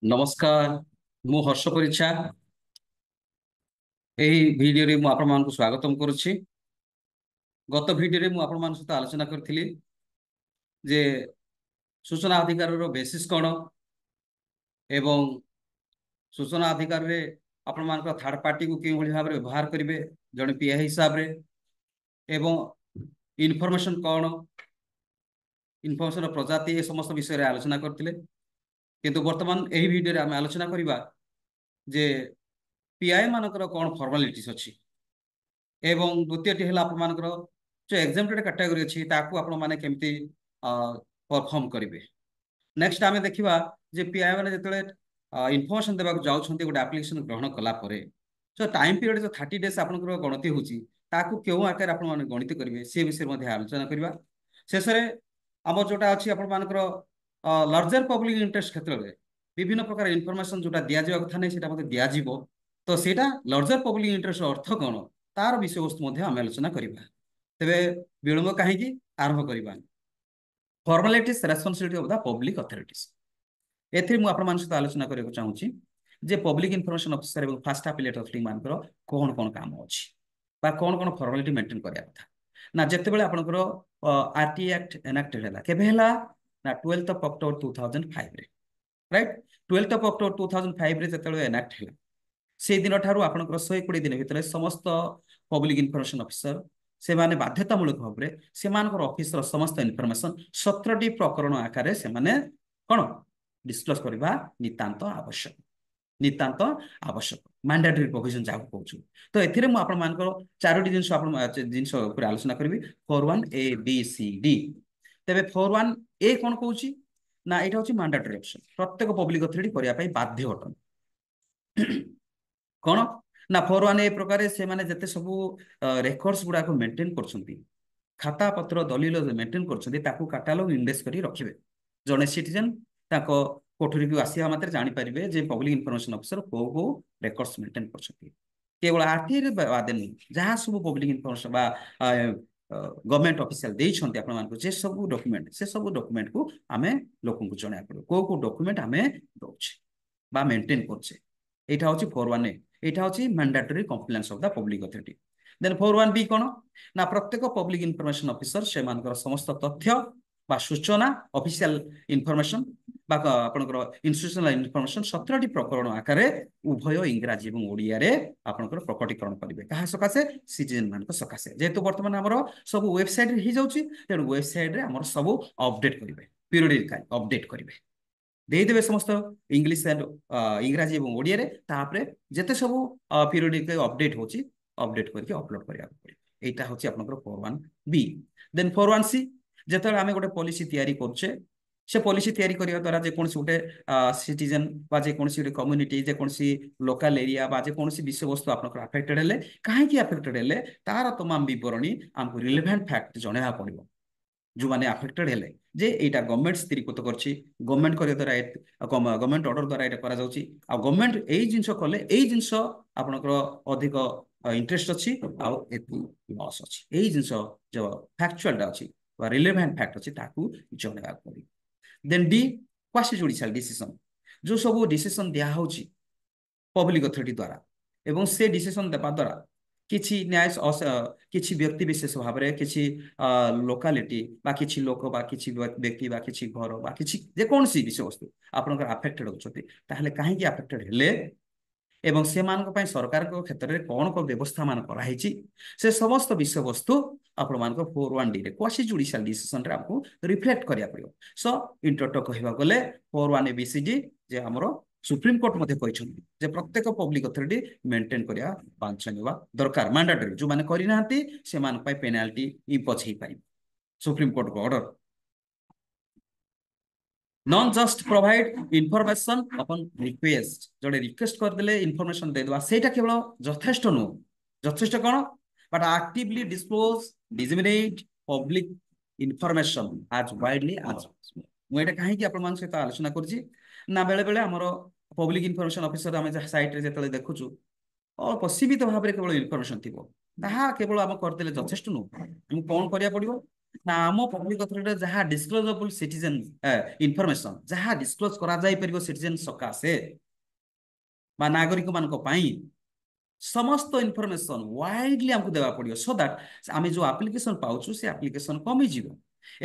नमस्कार मु हर्ष परिछा एही भिडियो रे मु आपण मानकु स्वागतम करूछि। गत भिडियो रे मु आपण मान सहित आलोचना करथिली जे सूचना अधिकार रो बेसिस कोन एवं सूचना अधिकार रे आपण मानक थर्ड पार्टी को केउ भली भाबरे व्यवहार करिवे जने पीए हिसाब रे एवं इन्फॉर्मेशन कोन इन्फॉर्मेशन प्रजाति ए समस्त विषय रे आलोचना करथिले। किंतु वर्तमान एही भिडियो रे हम आलोचना करिबा जे पीआई मानकर कोन फॉर्मालिटीज अछि एवं द्वितीयटी है आपमनकर जो एग्जाम्प्टेड कैटेगरी अच्छी ताकू आपण माने केमती परफॉर्म करेंगे। नेक्स्ट आम देखा जे पीआई मैंने जिते इनफर्मेशन देवाक जाउछंती गोटे एप्लिकेशन ग्रहण कला परे जो टाइम पीरियड जो 30 डेज आपनकर गणति होची ताकू केउ आकार आपण माने गणित करेंगे से विषय मध्ये आलोचना करबा। शेष रे हमर जोटा अछि आपण मानकर लार्जर पब्लिक इंटरेस्ट क्षेत्र में विभिन्न प्रकार इनफॉरमेशन जोटा दिया जावा कथा नै सेटा मध्ये दिया जिवो तो सेटा लार्जर पब्लिक इंटरेस्ट अर्थ कोन तार विषय वस्तु मध्ये हम आलोचना करबा। तेबे विलंब काहेकि आरंभ करबा। Formalities responsibility of the public authorities एथि मु आपण मान सहित आलोचना करबा चाहूची जे पब्लिक इन्फॉर्मेशन ऑफिसर एवं फास्ट एपिलेट ऑफिसर मानकर कोन कोन काम अछि बा कोन कोन फॉर्मालिटी मेंटेन करिया कथा ना जेते बेले आपनकर आरटी एक्ट एनेक्टेड हैला केबे हैला ना 12th ऑफ अक्टोबर 2005 रे राइट 12th ऑफ अक्टोबर 2005 रे जेते बेले एनेक्ट हैला से दिन ठारू आपनकर 120 दिन भितर समस्त पब्लिक इन्फॉर्मेशन ऑफिसर से माने बाध्यतामूलक भाव में से ऑफिसर समस्त इनफॉरमेशन 17टी प्रकरण आकार से माने कोन डिस्क्लोज करबा नितांत आवश्यक मैंडेटरी प्रोविजन जा कहूँ। तो एथिरे मु आपण मानकर चारोटी जिंस आपण जिंस ऊपर आलोचना करबी 41 ए बी सी डी। तेबे 41 ए कोन कहूची ना एटा होची मैंडेटरी ऑप्शन प्रत्येक पब्लिक अथॉरिटी करिया पई बाध्य अटन कोन ना 41 ए प्रकार से माने जते सब रेकॉर्ड्स गुडा को मेंटेन करछंती खाता पत्र दलील मेंटेन करछंती ताकू कैटलॉग इंडेक्स करी रखिबे जने सिटीजन ताको कोठरी को आसिया मात्र जानि परिबे जे पब्लिक इन्फॉर्मेशन ऑफिसर को रेकॉर्ड्स मेंटेन करछंती केवल आरटीआई रे बादे नै जहां सब पब्लिक इन्फॉर्मेशन बा गवर्नमेंट ऑफिशियल देई छंती आपण मान को जे सब डॉक्यूमेंट से सब डॉक्यूमेंट को आमे लोकन को जणा पड़ो को डॉक्यूमेंट आमे दोछ बा मेंटेन करछे एटा होची 41 ए एटा होची mandatory compliance of the public authority. Then 41 B कोन ना प्रत्येक पब्लिक इन्फॉर्मेशन ऑफिसर से मानकर समस्त तथ्य बा सूचना ऑफिशियल इन्फॉर्मेशन बा आपनकर इंस्टीट्यूशनल इन्फॉर्मेशन 17टी प्रकरण आकार उभय इंग्राजी और ओडिया रे आपनकर प्रकटीकरण करिवे कहा सकासे सिटीजन मान को सकासे जेतु वर्तमान हमरो सब वेबसाइट रे ही जाउची तेनु वेबसाइट रे हमरो सब अपडेट करिवे पीरियडिकल अपडेट करिवे देदेवे समस्त इंग्लिश एंड इंग्राजी और ओडिया रे तापरे जेते सब पीरियडिकल अपडेट होची अपडेट करके अपलोड करिया पड़े एटा होची आपनकर 41 बी। देन 41 सी जेते आमे गोटे पॉलिसी तयारी करछे से पॉलिसी तयारी करिया द्वारा जे कोनसी गोटे सिटीजन बा जे कोनसी गोटे कम्युनिटी जे कोनसी लोकल एरिया बा जे कोनसी विषय वस्तु आपनकर अफेक्टेड हेले काहे की अफेक्टेड हेले तार तमाम विवरणी हमको रिलेवेंट फैक्ट जणेहा पड़िबो जो माने अफेक्टेड हेले जे एटा गवर्नमेंट स्थिरीकृत करछि गवर्नमेंट करिया द्वारा गवर्नमेंट ऑर्डर द्वारा एटा करा जाउछि आ गवर्नमेंट एई जिंस कले एई जिंस आपनकर अधिक इंटरेस्ट अछि आ एतु लॉस अछि एई जिंस जो फैक्चुअल अछि बा रिलेवेंट फैक्ट अछि ताकू जणेहा पड़िबो। Then the quasi judicial decision जो सब डिसीजन दिया होछि पब्लिक अथॉरिटी द्वारा एवं से डिसीजन देबा द्वारा किछि न्याय किछि व्यक्ति विशेष भाव में किछि लोकालिटी बा किछि लोक बा किछि व्यक्ति बा किछि घर बा किछि जे कोनसी विषय वस्तु आपनकर अफेक्टेड होछथि ताहले काहे की अफेक्टेड हेले एवं से मानक पय सरकार को क्षेत्र रे कोन को व्यवस्था मान करा हिची से समस्त विषय वस्तु आपण मानक 41 डी रे क्वासी जुडिशियल डिसीजन रे आपको रिफ्लेक्ट करिया पड़ियो। सो इंटरटो कहबा गले 41 एबीसीडी जे हमरो सुप्रीम कोर्ट मध्ये कहछन जे प्रत्येक पब्लिक अथॉरिटी मेंटेन करिया बांछनिवा दरकार मैंडेटरी जो माने करि नाहंती से मान पय पेनाल्टी इम्पोज हे पारि सुप्रीम कोर्ट को order non just provide information अपन रिक्वेस्ट जोड़े रिक्वेस्ट कर देले इनफॉरमेशन दे दवा सेटा केवल यथेष्ट नु यथेष्ट कोन but actively disclose disseminate public information as widely as मु एटा काहे कि अपन मान सहित आलोचना करछि ना बेले बेले हमरो पब्लिक इनफॉरमेशन ऑफिसर हम साइट रे जेतले देखुछु और सीमित भाव में केवल इनफॉरमेशन थिबो ताहा केवल हम करदेले यथेष्ट नु हम कोन करिया पड़िबो ନା ଆମ ପବ୍ଲିକ ଅଥରିଟି ଯାହା ଡିସକ୍ଲୋଜେବଲ ସିଟିଜେନ ଇନଫର୍ମେସନ ଯାହା ଡିସକ୍ଲୋଜ କରାଯାଇ ପାରିବ ସିଟିଜେନ ସକାଶେ ବା ନାଗରିକ ମାନଙ୍କ ପାଇଁ ସମସ୍ତ ଇନଫର୍ମେସନ ୱାଇଡଲି ଆମକୁ ଦେବାକୁ ପଡିବ ସୋ ଦ୍ୟାଟ ଆମେ ଯୋଉ ଆପ୍ଲିକେସନ ପାଉଛୁ ସେ ଆପ୍ଲିକେସନ କମିଯିବ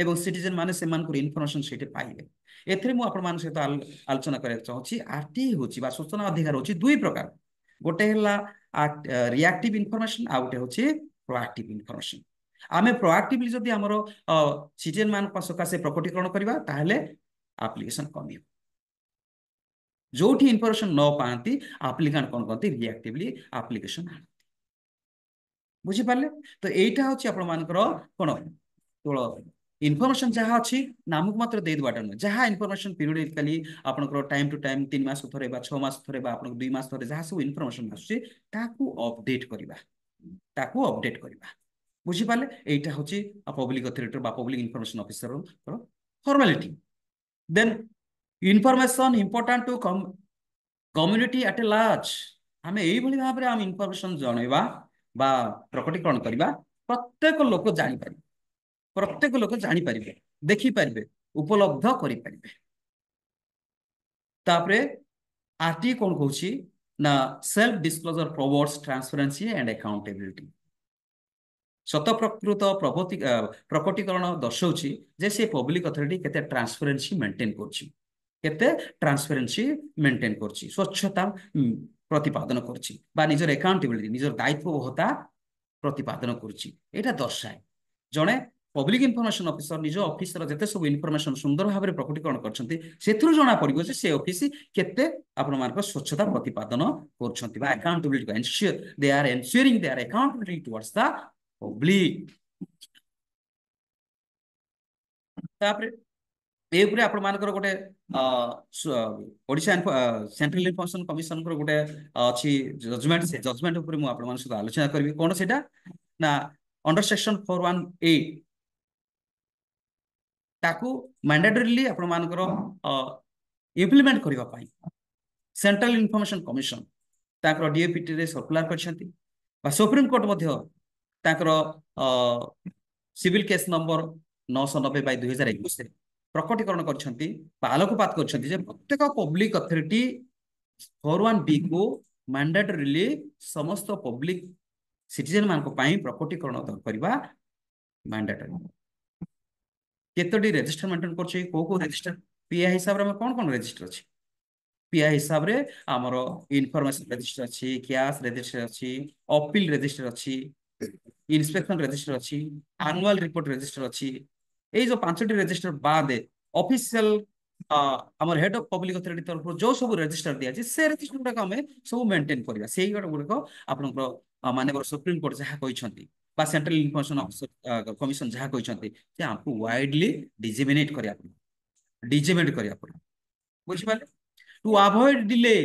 ଏବଂ ସିଟିଜେନ ମାନେ ସେମାନଙ୍କର ଇନଫର୍ମେସନ ସେଠି ପାଇବେ। ଏଥିରେ ମୁଁ ଆପଣମାନଙ୍କ ସହିତ ଆଲୋଚନା କରିବାକୁ ଚାହୁଁଛି ଆରଟି ହେଉଛି ବା ସୂଚନା ଅଧିକାର ହେଉଛି ଦୁଇ ପ୍ରକାର। ଗୋଟେ ହେଲା ରିଆକ୍ଟିଭ ଇନଫର୍ମେସନ ଆଉ ଗୋଟେ ହେଉଛି ପ୍ରୋଆକ୍ଟିଭ ଇନଫର୍ମେସନ। ଆମେ ପ୍ରୋଆକ୍ଟିଭଲି ଯଦି ଆମର ସିଟିଜେନ ମାନଙ୍କ ସକାଶେ ପ୍ରକଟୀକରଣ କରିବା ତାହେଲେ ଆପ୍ଲିକେସନ କମିବ। ଯୋଉଠି ଇନଫର୍ମେସନ ନ ପାଆନ୍ତି ଆପ୍ଲିକାଣ୍ଟ କଣ କରନ୍ତି ରିଆକ୍ଟିଭଲି ଆପ୍ଲିକେସନ ବୁଝିପାରିଲେ। ତ ଏଇଟା ହଉଛି ଆପଣ ମାନଙ୍କର କଣ କେବଳ ଇନଫର୍ମେସନ ଯାହା ଅଛି ନାମକୁ ମାତ୍ର ଦେଇଦେବାଟା ନୁହେଁ ଯାହା ଇନଫର୍ମେସନ ପିରିୟଡିକାଲି ଆପଣଙ୍କର ଟାଇମ ଟୁ ଟାଇମ 3 ମାସ ଥରେ ବା 6 ମାସ ଥରେ ବା ଆପଣଙ୍କ 2 ମାସ ଥରେ ଯାହା ସବୁ ଇନଫର୍ମେସନ ଆସୁଛି ତାକୁ ଅପଡେଟ କରିବା ବୁଝିପାରିଲେ। ଏଇଟା ହଉଛି ପବ୍ଲିକ ଅଥରିଟି ବା ପବ୍ଲିକ ଇନଫର୍ମେସନ ଅଫିସରଙ୍କର formality. Then information important to community at a large. ଆମେ ଏଇଭଳି ଭାବରେ ଆମେ ଇନଫର୍ମେସନ ଜଣେଇବା ବା ପ୍ରକଟୀକରଣ କରିବା ପ୍ରତ୍ୟେକ ଲୋକ ଜାଣିପାରିବେ ଦେଖିପାରିବେ ଉପଲବ୍ଧ କରିପାରିବେ। ତାପରେ ଆରଟି କଣ କହୁଛି ନା self disclosure promotes transparency and accountability. ସତ ପ୍ରକୃତ ପ୍ରକଟୀକରଣ ଦର୍ଶାଉଛି ଯେ ସେ ପବ୍ଲିକ ଅଥରିଟି କେତେ ଟ୍ରାନ୍ସପାରେନ୍ସି ମେଣ୍ଟେନ୍ କରୁଛି ସ୍ୱଚ୍ଛତା ପ୍ରତିପାଦନ କରୁଛି ବା ନିଜର ଆକାଉଣ୍ଟେବିଲିଟି ନିଜର ଦାୟିତ୍ୱବୋଧତା ପ୍ରତିପାଦନ କରୁଛି। ଏଇଟା ଦର୍ଶାଏ ଜଣେ ପବ୍ଲିକ ଇନଫର୍ମେସନ ଅଫିସର ନିଜ ଅଫିସର ଯେତେ ସବୁ ଇନଫର୍ମେସନ ସୁନ୍ଦର ଭାବରେ ପ୍ରକଟୀକରଣ କରିଛନ୍ତି ସେଥିରୁ ଜଣା ପଡିବ ଯେ ସେ ଅଫିସ କେତେ ଆପଣମାନଙ୍କ ସ୍ୱଚ୍ଛତା ପ୍ରତିପାଦନ କରୁଛନ୍ତି ବା accountability they are ensuring their accountability towards the public. ତାପରେ ଏ ଉପରେ ଆପଣ ମାନଙ୍କର ଗୋଟେ ଓଡିଶା ସେଣ୍ଟ୍ରାଲ ଇନଫର୍ମେସନ କମିଶନଙ୍କର ଗୋଟେ ଅଛି ଜଜମେଣ୍ଟ। ସେ ଜଜମେଣ୍ଟ ଉପରେ ମୁଁ ଆପଣମାନଙ୍କ ସହିତ ଆଲୋଚନା କରିବି। କଣ ସେଇଟା ନା ଅଣ୍ଡର ସେକ୍ସନ 418 ତାକୁ ମ୍ୟାଣ୍ଡେଟୋରିଲି ଆପଣ ମାନଙ୍କର ଇମ୍ପ୍ଲିମେଣ୍ଟ କରିବା ପାଇଁ ସେଣ୍ଟ୍ରାଲ ଇନଫର୍ମେସନ କମିଶନ ତାଙ୍କର ଡିଏପିଟି ରେ ସର୍କୁଲାର କରିଛନ୍ତି ବା ସୁପ୍ରିମକୋର୍ଟ ମଧ୍ୟ ତାଙ୍କର ସିଭିଲ କେସ୍ ନମ୍ବର 990/2021 ପ୍ରକଟୀକରଣ କରିଛନ୍ତି ବା ଆଲୋକପାତ କରିଛନ୍ତି ଯେ ପ୍ରତ୍ୟେକ ପବ୍ଲିକ ଅଥରିଟି 418 କୁ ମ୍ୟାଣ୍ଡେଟୋରିଲି ସମସ୍ତ ପବ୍ଲିକ ସିଟିଜେନ ମାନଙ୍କ ପାଇଁ ପ୍ରକଟୀକରଣ କରିବା ମ୍ୟାଣ୍ଡେଟୋରି। କେତୋଟି ରେଜିଷ୍ଟର ମେଣ୍ଟେନ କରୁଛି କୋଉ ରେଜିଷ୍ଟର ପିଆ ହିସାବରେ ଆମେ କଣ ରେଜିଷ୍ଟର ଅଛି ପିଆ ହିସାବରେ ଆମର ଇନଫର୍ମେସନ ରେଜିଷ୍ଟର ଅଛି କ୍ୟାଶ ରେଜିଷ୍ଟର ଅଛି ଅପିଲ ରେଜିଷ୍ଟର ଅଛି ଇନ୍ସପେକ୍ସନ ରେଜିଷ୍ଟର ଅଛି ଆନୁଆଲ ରିପୋର୍ଟ ରେଜିଷ୍ଟର ଅଛି। ଏଇ ଯୋଉ 5ଟି ରେଜିଷ୍ଟର ବାଦ ଅଫିସିଆଲ ଆମର ହେଡ ଅଫ ପବ୍ଲିକ ଅଥରିଟି ତରଫରୁ ଯୋଉ ସବୁ ରେଜିଷ୍ଟର ଦିଆଯାଇଛି ସେ ରେଜିଷ୍ଟର ଗୁଡାକ ଆମେ ସବୁ ମେଣ୍ଟେନ କରିବା। ସେଇ ଗୁଡାକ ଆପଣଙ୍କର ମାନ୍ୟବର ସୁପ୍ରିମକୋର୍ଟ ଯାହା କହିଛନ୍ତି ବା ସେଣ୍ଟ୍ରାଲ ଇନଫର୍ମେସନ କମିଶନ ଯାହା କହିଛନ୍ତି ଯେ ଆମକୁ ୱାଇଡଲି ଡିଜିମିନେଟ କରିବାକୁ ପଡିବ ବୁଝିପାରିଲେ। ଟୁ ଆଭଏଡ ଡିଲେ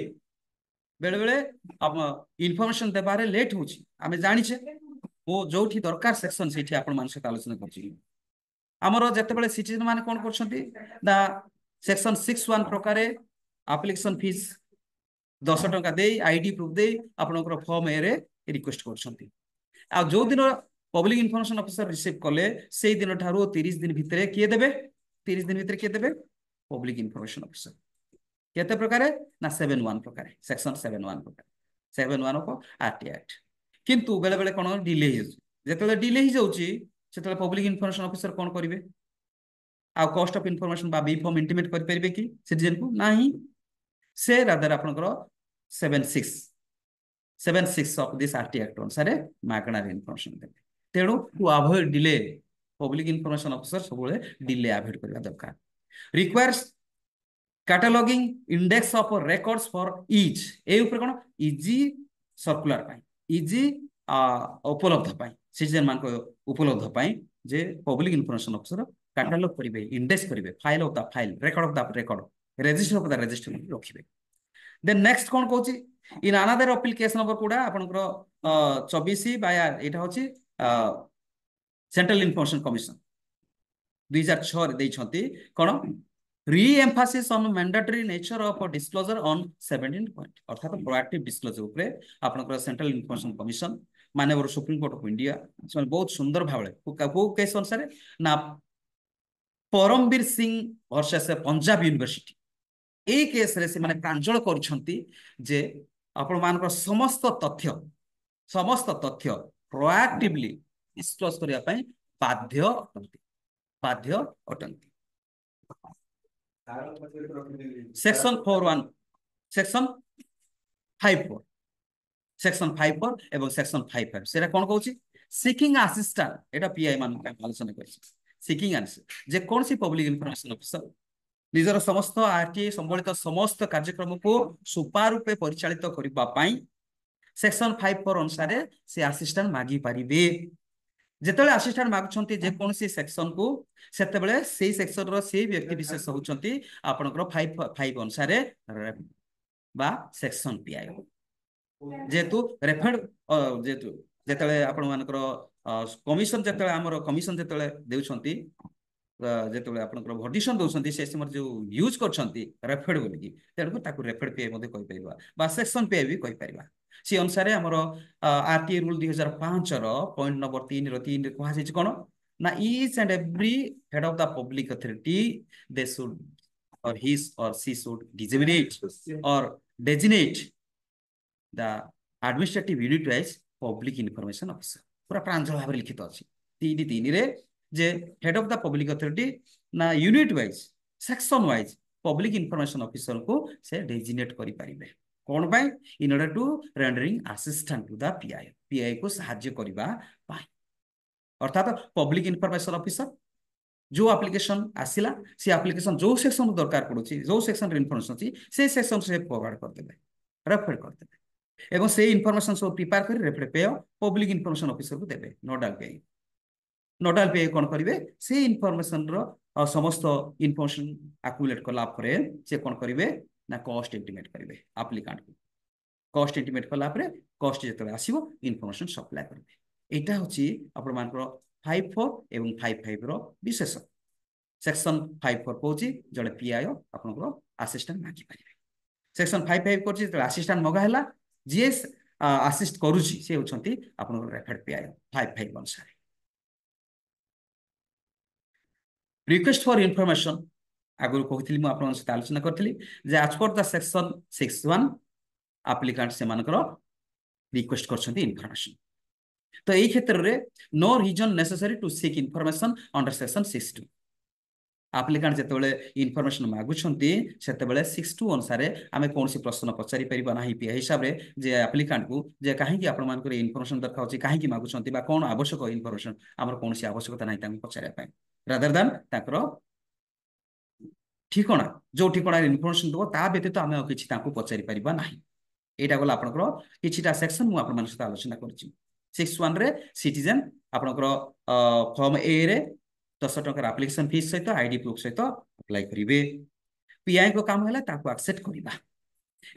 ବେଳେ ବେଳେ ଇନଫର୍ମେସନ ଦେବାରେ ଲେଟ୍ ହଉଛି ଆମେ ଜାଣିଛେ ମୁଁ ଯୋଉଠି ଦରକାର ସେକ୍ସନ ସେଇଠି ଆପଣ ମାନଙ୍କ ସହିତ ଆଲୋଚନା କରୁଛି। ଆମର ଯେତେବେଳେ ସିଟିଜେନ ମାନେ କଣ କରୁଛନ୍ତି ନା ସେକ୍ସନ 61 ପ୍ରକାରେ ଆପ୍ଲିକେସନ ଫିସ୍ 10 ଟଙ୍କା ଦେଇ ଆଇଡି ପ୍ରୁଫ ଦେଇ ଆପଣଙ୍କର ଫର୍ମ ଏ ରେ ରିକ୍ୱେଷ୍ଟ କରୁଛନ୍ତି। ଆଉ ଯୋଉ ଦିନ ପବ୍ଲିକ ଇନଫର୍ମେସନ ଅଫିସର ରିସିଭ କଲେ ସେଇ ଦିନ ଠାରୁ 30 ଦିନ ଭିତରେ କିଏ ଦେବେ ପବ୍ଲିକ ଇନଫର୍ମେସନ ଅଫିସର। କେତେ ପ୍ରକାର ନା 71 ପ୍ରକାର ସେକ୍ସନ 71 ପ୍ରକାର 71 ଅଫ ଆରଟି ଆକ୍ଟ। କିନ୍ତୁ ବେଳେ ବେଳେ କଣ ଡିଲେ ହେଇଯାଉଛି ଯେତେବେଳେ ଡିଲେ ହେଇଯାଉଛି ସେତେବେଳେ ପବ୍ଲିକ ଇନଫର୍ମେସନ ଅଫିସର କଣ କରିବେ ଆଉ କଷ୍ଟ ଅଫ ଇନଫର୍ମେସନ ବା ବି ଫର୍ମ ଇଣ୍ଟିମେଟ କରିପାରିବେ କି ସିଟିଜେନ କୁ ନାହିଁ। ସେ ରାଦର ଆପଣଙ୍କର 76 ଅଫ ଦିସ୍ ଆରଟି ଆକ୍ଟ ଅନୁସାରେ ମାଗଣାରେ ଇନଫର୍ମେସନ ଦେବେ। ତେଣୁ to avoid delay public information officer ସବୁବେଳେ ଡିଲେ ଆଭଏଡ କରିବା ଦରକାର। ରିକ୍ୱାୟର୍ସ cataloging index of records for each এই উপরে কোন ইজি সার্কুলার পাই ইজি উপলব্ধ পাই সিটিজেন ମାନଙ୍କ ଉପଲବ୍ଧ ପାଇଁ ଯେ ପବ୍ଲିକ ଇନଫର୍ମେସନ ଅଫିସର କାଟାଲଗ କରିବେ ଇଣ୍ଡେକ୍ସ କରିବେ file of the file record of the record register of the register ରଖିବେ। ଦେନ୍ ନେକ୍ସଟ କଣ କହୁଛି ଇନ ଆନାଦର ଅପିଲ କେସ୍ ନମ୍ବର କୋଡା ଆପଣଙ୍କର 24 ଏଇଟା ହଉଛି ସେଣ୍ଟ୍ରାଲ ଇନଫର୍ମେସନ କମିଶନ 2006 ରେ ଦେଇଛନ୍ତି କଣ re-emphasis on mandatory nature of disclosure on 17 point ଅର୍ଥାତ proactive disclosure ଉପରେ ଆପଣଙ୍କର ସେଣ୍ଟ୍ରାଲ ଇନଫର୍ମେସନ କମିଶନ माननीय सुप्रीम कोर्ट ऑफ इंडिया बहुत सुंदर भाव को केस अनुसार ना परमवीर सिंह वर्सेस पंजाब यूनिवर्सिटी এই কেসরে ସେମାନେ ପ୍ରାଞ୍ଜଳ କରୁଛନ୍ତି ଯେ ଆପଣ ମାନଙ୍କର ସମସ୍ତ ତଥ୍ୟ ପ୍ରୋଆକ୍ଟିଭଲି ଡିସକ୍ଲୋଜ କରିବା ପାଇଁ ବାଧ୍ୟ ଅଟନ୍ତି ସେକ୍ସନ 41 ସେକ୍ସନ 54 सेक्शन 54 एवं सेक्शन 55 सेटा कोन कहूची सिकिंग असिस्टेंट एटा पीआई मान आलोचना करछि सिकिंग असिस्टेंट जे कोन सी पब्लिक इंफॉर्मेशन ऑफिसर निजर समस्त आरटीआई संबलित समस्त कार्यक्रम को सुपारूपे परिचालित करबा पई सेक्शन 54 अनुसार से असिस्टेंट मागी परिबे जेतले असिस्टेंट मागुछंती जे कोन सी सेक्शन को सेते बेले सेही सेक्शन रो सेही व्यक्ति विशेष होउछंती आपनकर 5 अनुसार बा सेक्शन पीआई जेतु रेफर्ड जेतु जेतले आपण मानकर कमिशन जेतले हमर कमिशन जेतले देउछंती जेतले आपनकर भडिशन दोछंती से समर जो यूज करछंती रेफर्ड बोली कि तेरको ताकू रेफर्ड पे मध्ये कहि परिबा बा सेक्शन पे भी कहि परिबा सी अनुसार हमर आरटीआई रूल 2005 रो पॉइंट नंबर 3 रो 3 रे कहा छै कोन ना each and every head of the public authority they should और हिज और शी शुड डिजिग्नेट और designate the administrative unit wise public information officer पूरा प्रांजल भाव लिखित अछि 3 रे जे head of the public authority ना unit wise section wise public information officer को से डेजिग्नेट करि परिबे कोन by in order to rendering assistant to the PI को सहाय्य करिबा पाई अर्थात पब्लिक इंफॉर्मेशन ऑफिसर जो एप्लिकेशन आसिला से एप्लिकेशन जो सेक्शन दरकार पड़ुची जो सेक्शन रे इंफॉर्मेशन अछि से सेक्शन से फॉरवर्ड कर देबे रेफर कर देबे एवं से इनफॉरमेशन सब प्रिपेयर कर रेफर पे पब्लिक इनफॉरमेशन ऑफिसर को देबे नोडाल पे कोन करिवे से इनफॉरमेशन रो समस्त इनफॉरमेशन एक्युमुलेट करला परे से कोन करिवे ना कॉस्ट एस्टिमेट करिवे एप्लिकेंट को कॉस्ट एस्टिमेट करला परे कॉस्ट जतले आसीबो इनफॉरमेशन सप्लाई करिवे एटा होची आपण मानकर 54 एवं 55 रो विशेष सेक्शन 54 कहूची जळे पीआईओ आपनकर असिस्टेंट मागी परिवे सेक्शन 55 करची त असिस्टेंट मगा हैला जीएस असिस्ट करूची से होछंती आपनकर रेफर्ड पीआईओ 55 अनुसार रिक्वेस्ट फॉर इंफॉर्मेशन आगु कहथिली म आपन से आलोचना करथिली जे as per the section 61 applicant से मानकर रिक्वेस्ट करछंती इंफॉर्मेशन तो एई क्षेत्र रे no reason necessary to seek information under section 62 applicant जेतेबेले इंफॉर्मेशन मागुछंती सेतेबेले 62 अनुसार आमे कोनसी प्रश्न पचारि परिबा नाही पी हिसाब रे जे एप्लिकेंट को जे काहे कि आपण मानकर इंफॉर्मेशन दरकार होची काहे कि मागुछंती बा कोन आवश्यक इंफॉर्मेशन हमर कोनसी आवश्यकता नाही तांको पचारिया पाए रादर देन ताकर ठिकाना जो ठिकाना इंफॉर्मेशन दबो ता व्यतीत आमे किछि तांको पचारि परिबा नाही एटा गला आपनकर किछिटा सेक्शन मु आपण मान सहित आलोचना करछि 61 रे सिटीजन आपनकर फॉर्म ए रे 10 टका एप्लिकेशन फीस सहित आईडी प्रूफ सहित अप्लाई करिवे पीआई को काम होला ताको एक्सेप्ट करिबा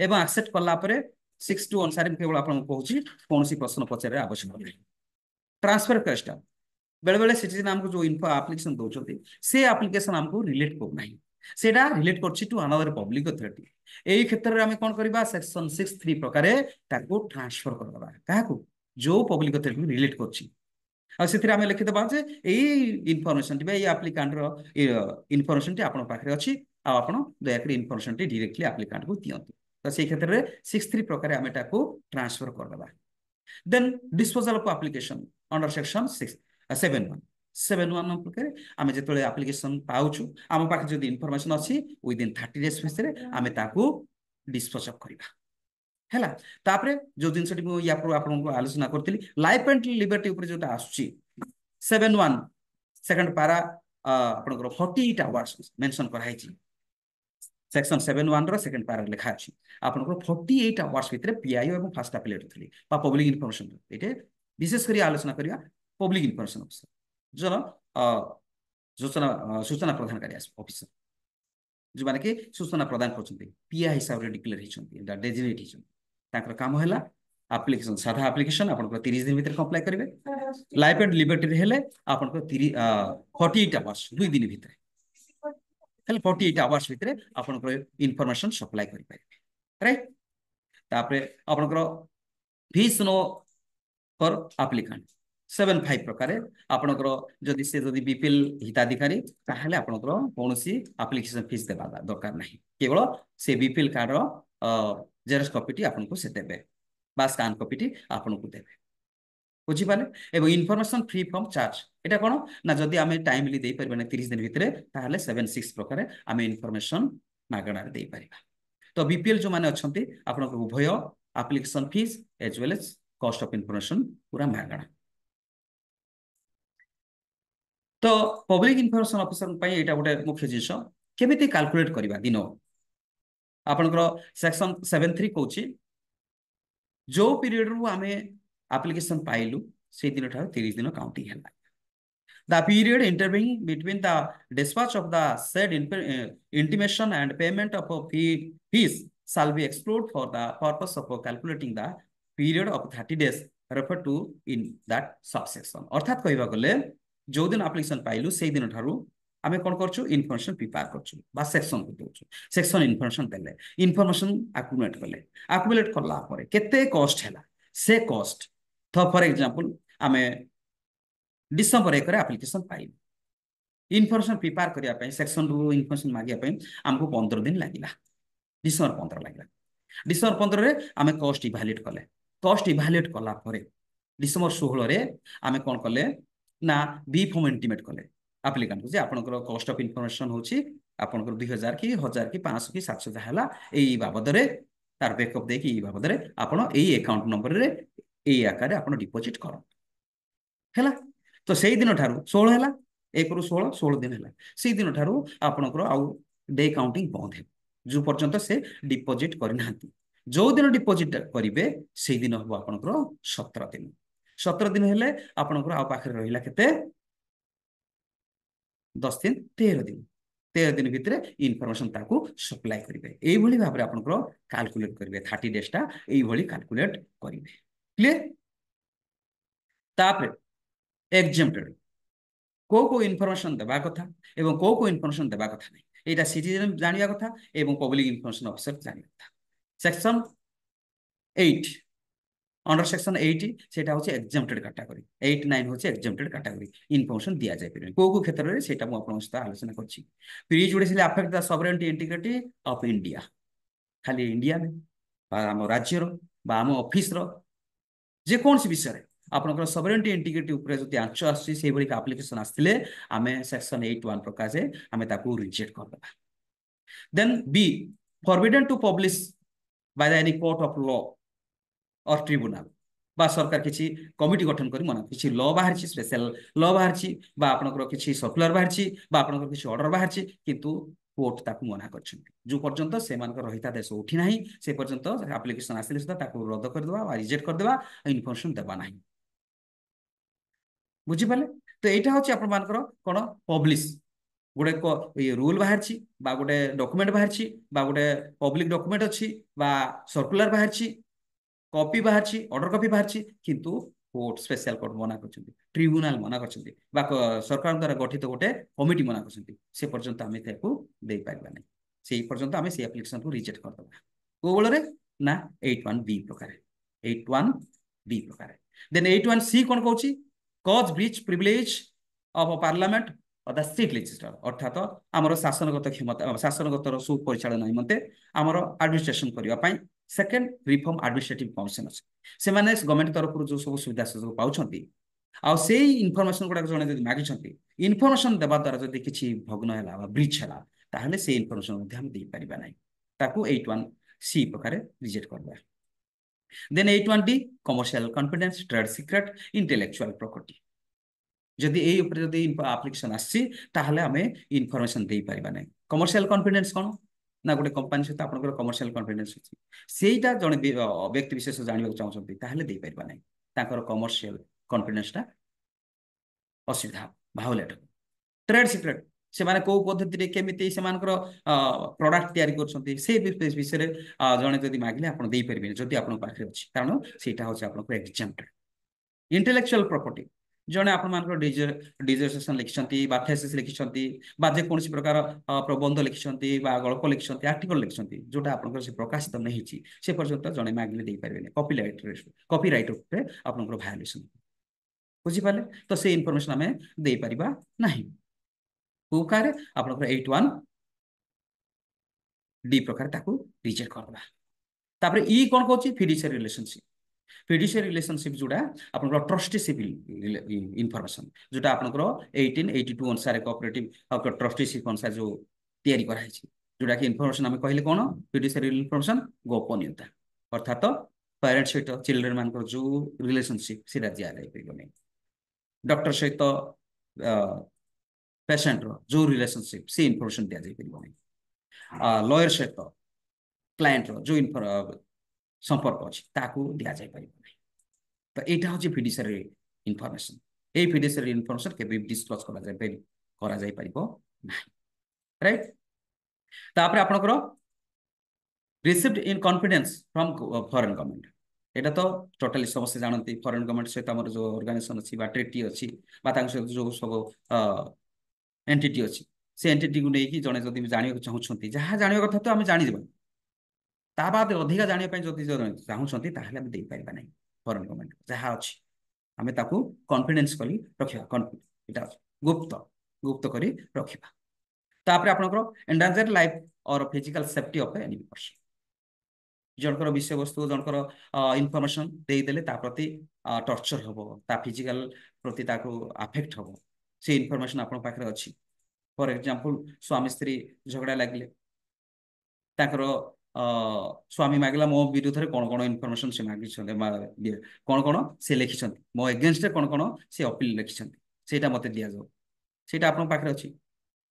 एवं एक्सेप्ट करला परे 62 अनुसार केवल आपण कहूची कोनसी प्रश्न पचारे आवश्यक नाही ट्रांसफर रिक्वेस्ट बेले बेले सिटीजन हमको जो इन्फो एप्लिकेशन दोचोती से एप्लिकेशन हमको रिलेट को नाही सेटा रिलेट करछि टू अनदर पब्लिक अथॉरिटी एई क्षेत्र रे हम कोन करबा सेक्शन 63 प्रकारे ताको ट्रांसफर करबा काको जो पब्लिक अथॉरिटी रिलेट करछि आ सेथिरे हम लिखित बा जे एई इन्फॉर्मेशन टी एई एप्लिकेंट रो इन्फॉर्मेशन टी आपण पाखरे अछि आ आपण दया करी इन्फॉर्मेशन टी डायरेक्टली एप्लिकेंट को दियंतु तो से क्षेत्र रे 63 प्रकारे हम ताको ट्रांसफर करबा then disposal of application under section 71 प्रकार आमे जेतले एप्लिकेशन पाउछु आम पाखे जदि इन्फॉर्मेशन अछि विदिन 30 डेज भितरे आमे ताको डिस्पोज करबा हैला तापरे जो जिनसटी मु या पर आपन को आलोचना करथिली लाइफ एंड लिबर्टी ऊपर जोटा आसुची 71 सेकंड पारा आपन को 48 आवर्स मेंशन कराइची सेक्शन 71 रो सेकंड पारा लिखा अछि आपन को 48 आवर्स भितरे पीआईओ एवं फास्ट अपीलेट थली बा पब्लिक इन्फॉर्मेशन एटे विशेष करी आलोचना करिया पब्लिक इन्फॉर्मेशन ऑफिसर जो सूचना प्रदानकारी ऑफिसर जो माने कि सूचना प्रदान करछन्ती पीआई हिसाब रे डिक्लेयर हिचन्ती डेजिग्नेट हिचन्ती ताकर काम हैला एप्लिकेशन साधा एप्लिकेशन आपन को 30 दिन भीतर अप्लाई करिवे लाइफ एंड लिबर्टी रे हेले आपन को 48 आवर्स 2 दिन भीतर हेले 48 आवर्स भीतर आपन को इंफॉर्मेशन सप्लाई करि पारिबे राइट तापरे आपन को फीस नो फॉर एप्लिकेंट 7(5) प्रकार आपणकर जदि से जदि बीपीएल हिताधिकारी ताहले आपणकर कोनोसी एप्लिकेशन फीस देबा दरकार नहीं केवल से बीपीएल कार्ड रो जेरॉक्स कॉपीटी आपनको से देबे बा स्कैन कॉपीटी आपनको देबे बुझी पाले एवं इनफॉरमेशन फ्री फ्रॉम चार्ज एटा कोन ना जदि आमे टाइमली दे परबे ना 30 दिन भितरे ताहले 7(6) प्रकार आमे इनफॉरमेशन मागणा दे परिबा तो बीपीएल जो माने अछंती आपनको उभय application fees as well as cost of information पूरा मागणा तो पब्लिक इनफॉरमेशन ऑफिसर पई एटा गोटे मुख्य जिंस केमिति कैलकुलेट करबा दिन आपनकर सेक्शन 73 कहूची जो पीरियड रु आमे एप्लिकेशन पाइलु से दिन ठार 30 दिन काउंटिंग हैला the period intervening between the dispatch of the said intimation and payment of a fees shall be excluded for the purpose of calculating the period of 30 days referred to in that subsection अर्थात कहबा गले जो दिन application पाइलु से दिन ठारू आमे कोन करछु information prepare करछु बा सेक्शन को देछु सेक्शन इनफॉरमेशन देले इनफॉरमेशन एक्युमुलेट करला परे केते कॉस्ट हैला से कॉस्ट तो फॉर एग्जांपल आमे डिसेंबर 1 रे एप्लिकेशन पाइलु इनफॉरमेशन प्रिपेयर करिया पय सेक्शन रु इनफॉरमेशन मागिया पय हमको 15 दिन लागिला डिसेंबर 15 लागिला डिसेंबर 15 रे आमे कॉस्ट इवैल्यूएट कले कॉस्ट इवैल्यूएट कला परे डिसेंबर 16 रे आमे कोन कले ना बी फॉर्म इंटीमेट कले एप्लिकेंट को जे आपनकर कॉस्ट ऑफ इनफॉरमेशन होची आपनकर 2000 की 1000 की 500 की 700 जहला एई बाबद रे तार बैकअप दे की बाबद रे आपण एई अकाउंट नंबर रे एई आकार आपण डिपॉजिट करो हैला तो से दिन ठारू 16 हैला 1 रु 16 दिन हैला से दिन ठारू आपनकर आउ डे काउंटिंग बंद है जो पर्यंत से डिपॉजिट करि नांती जो दिन डिपॉजिट करिवे से दिन हो आपनकर 17 दिन हेले आपनकर आ पाखरे रहिला केते 10 दिन 13 दिन भितरे इनफॉरमेशन ताकू सप्लाई करिवे एई भली भाबरे आपनकर कैलकुलेट करिवे 30 डेज टा एई भली कैलकुलेट करिवे क्लियर तापरे एग्जेम्प्टेड को इनफॉरमेशन देबा कथा एवं को इनफॉरमेशन देबा कथा नहीं एटा सिटीजन जानिया कथा एवं पब्लिक इनफॉरमेशन ऑफिसर जानिया कथा सेक्शन 8 अंडर सेक्शन 80 सेटा होचे एग्जेम्प्टेड कैटेगरी 89 होचे एग्जेम्प्टेड कैटेगरी इनफॉरमेशन दिया जाय परबे को क्षेत्र रे सेटा मु आपन सहित आलोचना करछि prejudicial affect the sovereignty integrity of India खाली इंडिया में बा हम राज्य रो बा हम ऑफिस रो जे कोन सी विषय रे आपनकर सॉवरेनिटी इंटीग्रिटी ऊपर जति आंच आसी से बड़ी एप्लीकेशन आस्थिले आमे सेक्शन 81 प्रकार से आमे ताकू रिजेक्ट कर देबा then be forbidden to publish by any court of law और ट्रिब्यूनल बा सरकार किछि कमिटी गठन करी मना किछि लॉ बाहर छि स्पेशल लॉ बाहर छि बा आपनकर किछि सर्कुलर बाहर छि बा आपनकर किछि ऑर्डर बाहर छि किंतु कोर्ट ताकू मना करछन्ती जो पर्यंत से मानकर रहिता देश उठी नाही से पर्यंत एप्लीकेशन आसिले सुदा ताकू रद्द कर देबा बा रिजेक्ट कर देबा इनफॉरमेशन देबा नाही बुझी पाले तो एटा होछि आपन मानकर कोन पब्लिश गोटे को ये रूल बाहर छि बा गोटे डॉक्यूमेंट बाहर छि बा गोटे पब्लिक डॉक्यूमेंट अछि बा सर्कुलर बाहर छि कॉपी बाहर छि ऑर्डर कॉपी बाहर छि किंतु कोर्ट स्पेशल कोर्ट मना करछन्ती ट्रिब्यूनल मना करछन्ती बा सरकार द्वारा गठित गोटे कमिटी मना करछन्ती से पर्यंत आमे ताकू दे पाइबा नै से पर्यंत आमे से एप्लीकेशन को रिजेक्ट कर दबा को बोलरे ना 81 बी प्रकार 81 बी प्रकार देन 81 सी कोन कहूची cause breach privilege of parliament और द स्टेट लेजिस्लेचर अर्थात आमर शासनगत क्षमता शासनगत सुपरिचालन निमंते आमर एडमिनिस्ट्रेशन करबा पई सेकंड रिफॉर्म एडमिनिस्ट्रेटिव कमिशन अछि से माने गवर्नमेंट तरफ जो सब सुविधा सुयोग पाउछंती आ से इनफॉरमेशन गुडा जने जदि मागी छंती इनफॉरमेशन देबा द्वारा जदि किछि भग्न हैला बा ब्रीच हैला ताहले से इनफॉरमेशन मध्ये हम दे परिबा नै ताकू 81 सी प्रकार रिजेक्ट करबा then 81 D commercial confidence trade secret intellectual property जदि ए ऊपर जदि एप्लीकेशन आसी ताहले हमें इनफॉरमेशन दे परिबा नै कमर्शियल कॉन्फिडेंस कोन ना गोटे कंपनी सहित आपनकर कमर्शियल कॉन्फिडेंस अछि सेटा जने व्यक्ति विशेष जानिबा चाहछंती ताहले दे परिबा नै ताकर कमर्शियल कॉन्फिडेंस ता असुविधा भायोलेट ट्रेड सीक्रेट से माने को पद्धति रे केमिति से मानकर प्रोडक्ट तयारी करछंती से विषय रे जने जदि मागिले आपन दे परिबे जदि आपन पाखरे अछि कारण सेटा होछि आपन एग्जेम्प्टेड इंटेलेक्चुअल प्रॉपर्टी जड़े आप डिजर्टेशन लिखिं थेसिस लिखिं जेकोसी प्रकार प्रबंध लिखिं गल्प लिखिं आर्टिकल लिखिं जोटा आप प्रकाशित नहीं से पर्यंत जड़े मागिले दे पारे कॉपी राइटर आप भायोलेसन बुझीपारे तो से इनफॉरमेशन आम दे पारिबा नहीं को कार आप 81D प्रकार ताकू रिजेक्ट करदबा तापर ई कोन कहछि फिडुशियरी रिलेशनशिप फिडुशियरी रिलेशनशिप जोड़ा आपन ट्रस्टीशिप इनफॉरमेशन जोटा आपन 1882 अनुसार कोऑपरेटिव ट्रस्टीशिप अनुसार जो तैयारी करा है जोटा कि इनफॉरमेशन आम कहले कोन फिडुशियरी इनफॉरमेशन गोपनीयता अर्थात पेरेंट्स सहित चिल्ड्रेन मान जो रिलेशनशिप सेटा दिया जाय परिबो नै डॉक्टर सहित पेशेंट रो जो रिलेशनशिप से इनफॉरमेशन दिया जाय परिबो नै लॉयर सहित क्लाएंट रो जो संपर्क अच्छी ताकू दिया जाय परिबो नै तो एटा होची फिडुशियरी इनफॉरमेशन ए फिडुशियरी इनफॉरमेशन के भी डिस्क्लोज करा जाय परिबो नै राइट तापर आपनकर received in confidence from foreign government एटा तो टोटली समस्त जानती फॉरेन गवर्नमेंट सहित हमर जो ऑर्गेनाइजेशन अछि बा ट्रीटी अछि बा तांक सहित जो सब एंटिटी अछि से एंटिटी को नेकी जने जदि जानियो चाहउछंती जहा जानियो कथा तो हम जानि जेबा ता बाद अधिका जानियो पय जदि चाहउछंती ताहले हम देई पाइबा नै फॉरेन गवर्नमेंट जहा अछि हमें ताकू कॉन्फिडेंस करी रखिबा कॉन्फिडेंस एटा गुप्त गुप्त करी रखिबा तापर आपनकर एंडांजर लाइफ और physical safety of any person जनकर विषय वस्तु जनकर इनफॉरमेशन दे देले ता प्रति टॉर्चर हबो ता फिजिकल प्रति ताको अफेक्ट हबो से इनफॉरमेशन आपन पाखरे अछि फॉर एग्जांपल स्वामी स्त्री झगड़ा लागले ताकर स्वामी मागला मो विरुद्ध रे कोन कोन इनफॉरमेशन से मागि छले कोन कोन से लिखि छथि मो अगेंस्ट रे कोन कोन से अपील लिखि छथि सेटा मते दिया जाओ सेटा आपन पाखरे अछि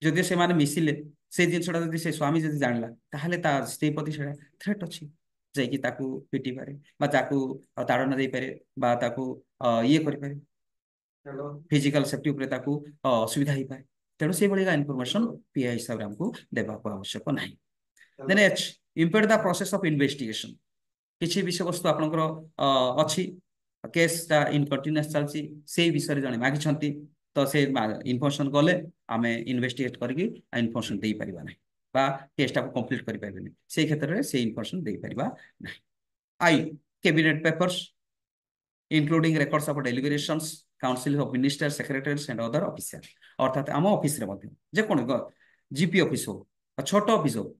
जदि से माने मिसिले से जिनसटा जदि से स्वामी जदि जानला ताहले ता स्त्री प्रति सेटा थ्रेट अछि जाइकी ताकू पिटी पारे बा ताकू ताड़ना दे पारे बा ताकू ये करि पारे फिजिकल सेफ्टी उपरे ताकू असुविधा ही पाए तेणु से भलिका इनफॉरमेशन पीआई हिसाब रे हमको देबा को आवश्यक नाही then H impede the process of investigation किछि विषय वस्तु आपनकर अछि केस ता इन कंटीन्यूअस चलछि से विषय रे जने मागि छंती तो से इनफॉरमेशन गले आमे इन्वेस्टिगेट करके इनफॉरमेशन दे परिबा नाही बा केसटा को कंप्लीट करि पाइबेनी से क्षेत्र रे से इनफॉरमेशन दे परिबा नाही I cabinet papers including records of deliberations council of minister secretaries and other officer अर्थात आम ऑफिस रे मध्ये जे कोन जीपी ऑफिस हो छोट ऑफिस हो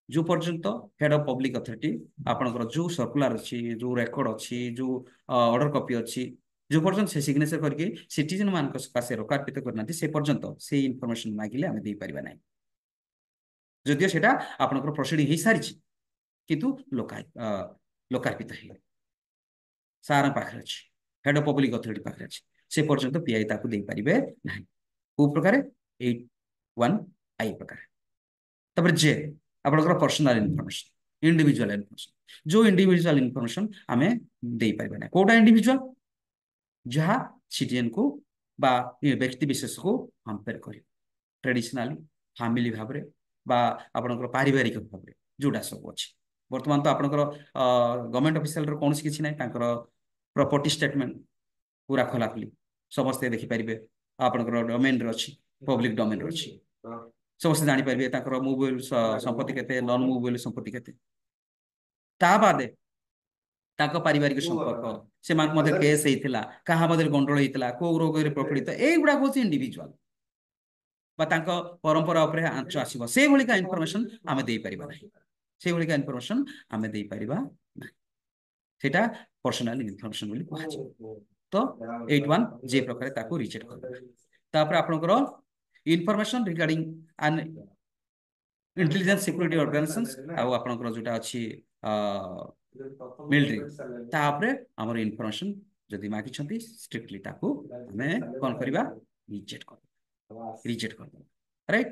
जो पर्यंत हेड ऑफ पब्लिक अथॉरिटी आपनकर जो सर्कुलर अछि जो रेकॉर्ड अछि जो ऑर्डर कॉपी अछि जो पर्यंत से सिग्नेचर करके सिटीजन मान को पासे लोकार्पित करना से पर्यंत से इनफॉरमेशन मागिले आमे दे परिबा नै जदियो सेटा आपनकर प्रोसीडिंग ही सारिछि किंतु लोकार्पित है सारा पाखरे अछि हेड ऑफ पब्लिक अथॉरिटी पाखरे अछि से पर्यंत पीआई ताकू दे परिबे नाही को प्रकार 81I प्रकार तबर जे आपनकर पर्सनल इनफॉरमेशन इंडिविजुअल इनफॉरमेशन जो इंडिविजुअल इनफॉरमेशन आमे दे परिबे नै कोटा इंडिविजुअल जहा सिटीजन को बा व्यक्ति विशेष को कंपेयर करी ट्रेडिशनली फैमिली भाबरे बा आपनकर पारिवारिक भाबरे जोडा सब अछि वर्तमान तो आपनकर गवर्नमेंट ऑफिशियल रो कोनसी किछि नै तांकर प्रॉपर्टी स्टेटमेंट पूरा खोला खुली समस्त देखि परिबे आपनकर डोमेन रे अछि पब्लिक डोमेन रे अछि समस्त जानि परिबे तांकर मूवेबल संपत्ति केते नॉन मूवेबल संपत्ति केते ता बादे ताको पारिवारिक संपर्क से मान मधे केस हेतिला कहा मधे गंडोळ हेतिला को रोग रे प्रपीड़ित ए गुडा होछि इंडिविजुअल बा तांको परंपरा ऊपर आंच आसीबो से भलिका इनफॉरमेशन आमे देई परिबा नै से भलिका इनफॉरमेशन आमे देई परिबा नै सेटा पर्सनल इनफॉरमेशन बोली कहै छै तो 81 जे प्रकार ताको रिजेक्ट करबा तापर आपनकर information regarding an intelligence security organisations आ आपनकर जोटा अछि मिलिट्री तापरे हमर इनफॉरमेशन जदि मागि छथि स्ट्रिक्टली ताको हमें कोन करबा रिजेक्ट कर राइट